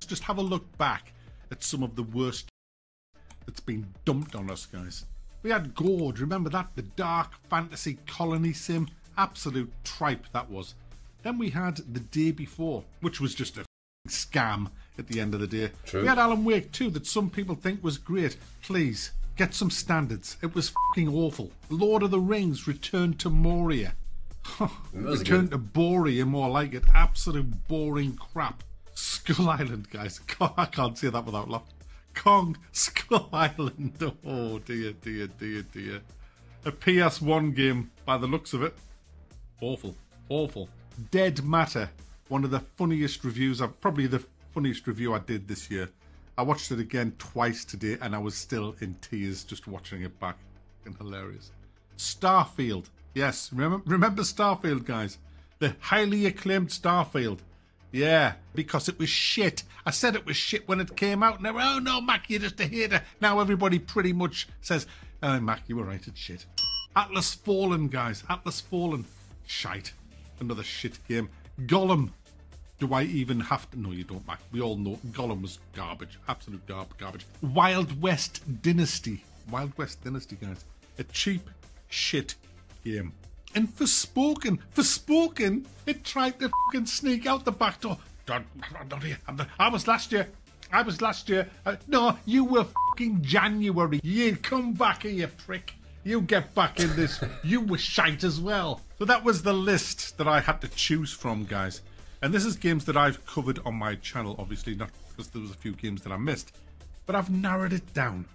just have a look back at some of the worst that's been dumped on us, guys. We had Gorge, remember that? The dark fantasy colony sim. Absolute tripe that was. Then we had The Day Before, which was just a scam at the end of the day. True. We had Alan Wake 2 that some people think was great. Please, get some standards. It was fucking awful. Lord of the Rings, Return to Moria. Return to Boria, more like it. Absolute boring crap. Skull Island, guys. God, I can't say that without laughing. Kong, Skull Island. Oh, dear, dear, dear, dear. A PS1 game, by the looks of it. Awful, awful. Dead Matter. One of the funniest reviews, probably the funniest review I did this year. I watched it again twice today, and I was still in tears just watching it back. And hilarious. Starfield. Yes, remember Starfield, guys? The highly acclaimed Starfield. Yeah, because it was shit. I said it was shit when it came out, and they were, oh no, Mac, you're just a hater. Now everybody pretty much says, oh, Mac, you were right, it's shit. Atlas Fallen, guys. Atlas Fallen. Shite. Another shit game. Gollum. Do I even have to? No, you don't, Mac. We all know Gollum was garbage. Absolute garbage. Wild West Dynasty. Wild West Dynasty, guys. A cheap shit game. And Forspoken, it tried to fucking sneak out the back door. I'm not here. I was last year. No, you were fucking January. You come back here, you prick. You get back in this. You were shite as well. So that was the list that I had to choose from, guys. And this is games that I've covered on my channel, obviously, not because there was a few games that I missed. But I've narrowed it down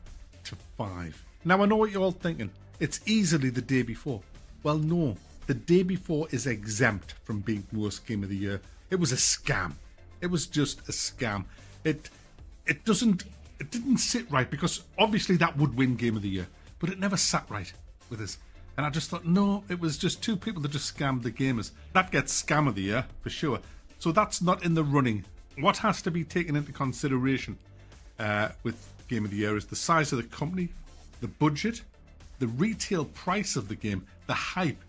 to 5. Now, I know what you're all thinking. It's easily The Day Before. Well, no. The Day Before is exempt from being worst game of the year. It was a scam. It was just a scam. It didn't sit right, because obviously that would win game of the year, but it never sat right with us. And I just thought, no, it was just two people that just scammed the gamers. That gets scam of the year for sure. So that's not in the running. What has to be taken into consideration with game of the year is the size of the company, the budget, the retail price of the game, the hype.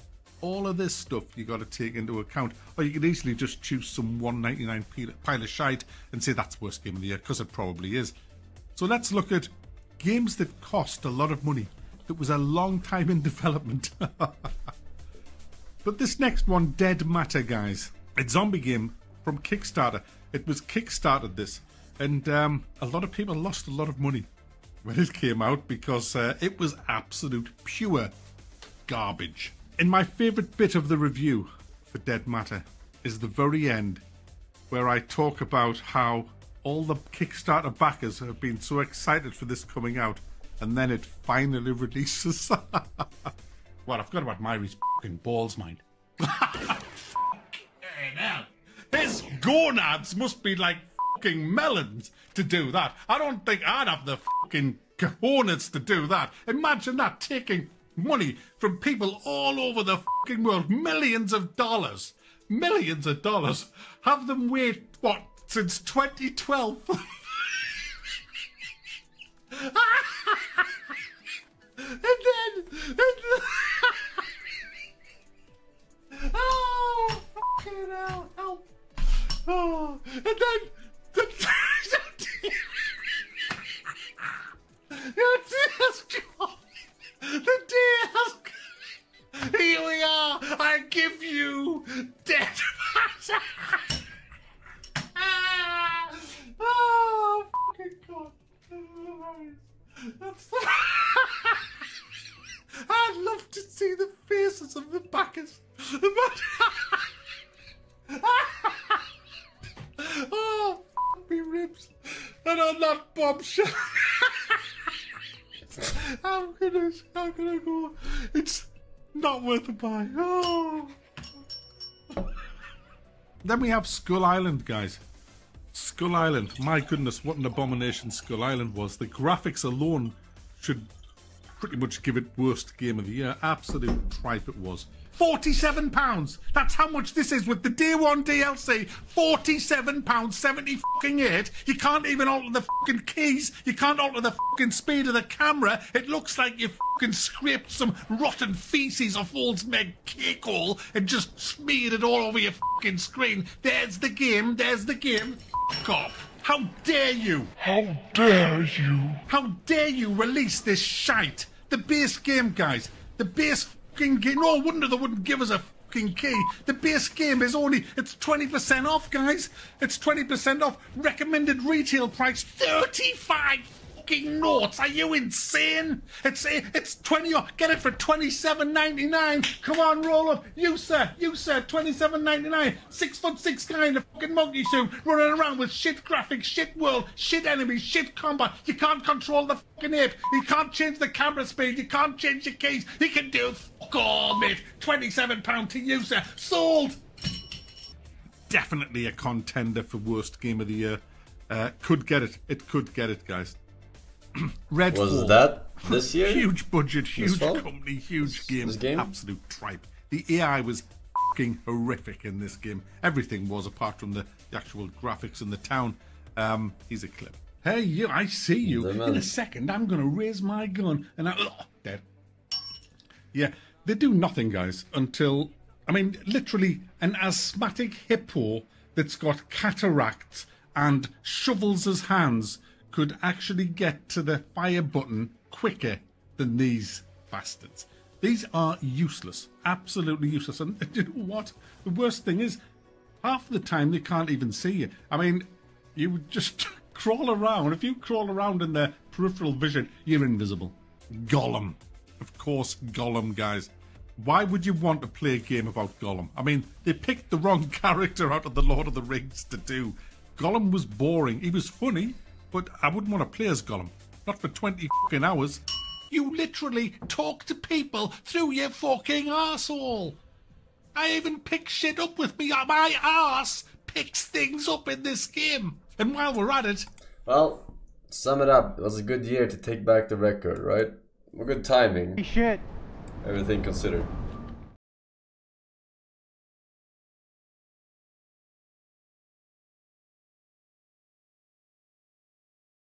All of this stuff you got to take into account. Or you could easily just choose some 1.99 pile of shite and say that's worst game of the year, because it probably is. So let's look at games that cost a lot of money, that was a long time in development. But this next one, Dead Matter, guys. A zombie game from Kickstarter. It was Kickstarted, this. And a lot of people lost a lot of money when it came out, because it was absolute pure garbage. And my favourite bit of the review for Dead Matter is the very end, where I talk about how all the Kickstarter backers have been so excited for this coming out, and then it finally releases. Well, I've got about Myri's fucking balls, mind. Hey, now, his gonads must be like fucking melons to do that. I don't think I'd have the fucking cojones to do that. Imagine that, taking money from people all over the fucking world, millions of dollars, have them wait, what, since 2012? and then oh, fucking hell, help. Oh, and then the day has come. Here we are. I give you Dead Matter. Oh, fucking God. That's I'd love to see the faces of the backers. Oh, fuck me ribs. And on that bombshell. I'm gonna go. It's not worth a buy. Oh. Then we have Skull Island, guys. Skull Island. My goodness, what an abomination Skull Island was. The graphics alone should pretty much give it worst game of the year. Absolute tripe it was. £47. That's how much this is with the day one DLC. £47.78. You can't even alter the fucking keys. You can't alter the fucking speed of the camera. It looks like you fucking scraped some rotten feces off old Meg cake hole and just smeared it all over your fucking screen. There's the game. There's the game. Fuck off. How dare you? How dare you? How dare you release this shite? The base game, guys. The base fucking game. No wonder they wouldn't give us a fucking key. The base game is only, it's 20% off, guys. It's 20% off. Recommended retail price, 35 fucking notes. Are you insane? It's 20 off. Get it for $27.99. Come on, roll up. You sir, $27.99. 6'6" guy in a fucking monkey suit running around with shit graphics, shit world, shit enemies, shit combat. You can't control the fucking ape. You can't change the camera speed. You can't change your keys. You can do fuck all, mate. £27 to you, sir. Sold. Definitely a contender for worst game of the year. Could get it. It could get it, guys. Redfall. Was that this year? Huge budget, huge company, huge game. Absolute tripe. The AI was fucking horrific in this game. Everything was, apart from the actual graphics in the town. Here's a clip. Hey, you, I see you. In a second, I'm going to raise my gun and dead. Yeah, they do nothing, guys, until, I mean, literally an asthmatic hippo that's got cataracts and shovels his hands could actually get to the fire button quicker than these bastards. These are useless, absolutely useless. And you know what? The worst thing is, half the time they can't even see you. I mean, you would just crawl around. If you crawl around in their peripheral vision, you're invisible. Gollum. Of course, Gollum, guys. Why would you want to play a game about Gollum? I mean, they picked the wrong character out of the Lord of the Rings to do. Gollum was boring. He was funny, but I wouldn't want to play as Gollum. Not for 20 fucking hours. You literally talk to people through your fucking arsehole. I even pick shit up with me. My arse picks things up in this game. And while we're at it... Well, to sum it up, it was a good year to take back the record, right? Well, good timing. Shit. Everything considered.